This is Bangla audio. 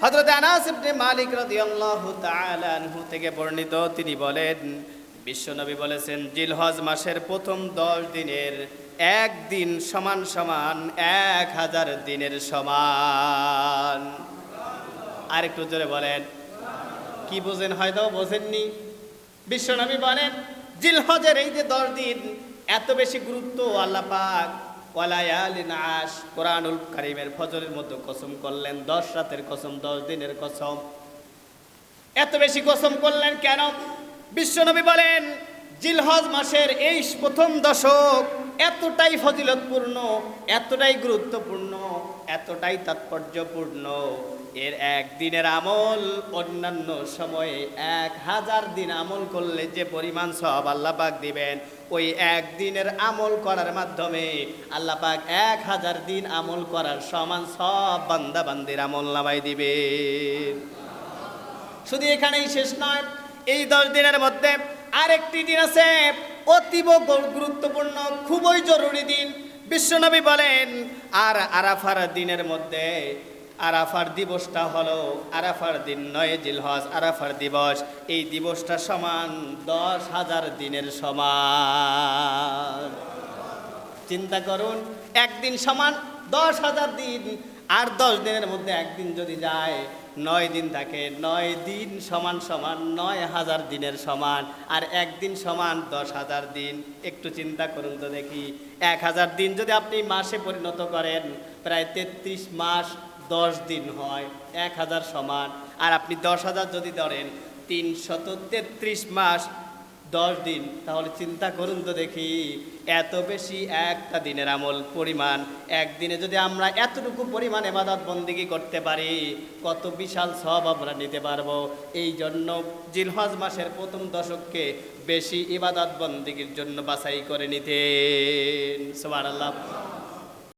হযরত আনাস ইবনে মালিক রাদিয়াল্লাহু তাআলা আনহু থেকে বর্ণিত, তিনি বলেন বিশ্বনবী বলেছেন জিলহজ মাসের প্রথম 10 দিনের একদিন সমান সমান 1000 দিনের সমান। আরেকটু জোরে বলেন। কি বুঝেন? হয়তো বোঝেননি। বিশ্বনবী বলেন জিলহজের এই যে 10 দিন এত বেশি গুরুত্ব, আল্লাহ পাক ওয়ালায়ালিন আশ কোরআনুল কারীমের ফজরের মধ্যে কসম করলেন, 10 রাতের কসম, 10 দিনের কসম। এত বেশি কসম করলেন কেন? বিশ্বনবী বলেন জিলহজ মাসের এই প্রথম দশক এতটাই ফজিলতপূর্ণ, এতটাই গুরুত্বপূর্ণ, এতটাই তাৎপর্যপূর্ণ, এর একদিনের আমল অন্যান্য সময়ে 1000 দিন আমল করলে যে পরিমাণ সওয়াব আল্লাহ পাক দিবেন, ওই একদিনের আমল করার মাধ্যমে আল্লাহ পাক 1000 দিন আমল করার সমান সব বান্দা বান্দির আমল নামায় দিবেন। শুধু এখানেই শেষ নয়, এই 10 দিনের মধ্যে আরেকটি দিন আছে অতীব গুরুত্বপূর্ণ, খুবই জরুরি দিন। বিশ্বনবী বলেন আর আরাফার দিনের মধ্যে, আরাফার দিবসটা হলো আরাফার দিন 9 জিলহজ, আরাফার দিবস, এই দিবসটা সমান 10,000 দিনের সমান। চিন্তা করুন, একদিন সমান 10,000 দিন, আর 10 দিনের মধ্যে একদিন যদি যায় 9 দিন থাকে, 9 দিন সমান সমান 9,000 দিনের সমান, আর একদিন সমান 10,000 দিন। একটু চিন্তা করুন তো দেখি, 1000 দিন যদি আপনি মাসে পরিণত করেন, প্রায় 33 মাস 10 দিন হয় 1000 সমান, আর আপনি 10,000 যদি ধরেন 333 মাস 10 দিন, তাহলে চিন্তা করুন তো দেখি, এত বেশি একটা দিনের আমল পরিমাণ, একদিনে যদি আমরা এতটুকু পরিমাণ ইবাদত বন্দেগী করতে পারি, কত বিশাল সওয়াব আমরা নিতে পারবো। এই জন্য জিলহজ মাসের প্রথম দশককে বেশি ইবাদত বন্দেগীর জন্য বাছাই করে নিতেন। সুবহানাল্লাহ।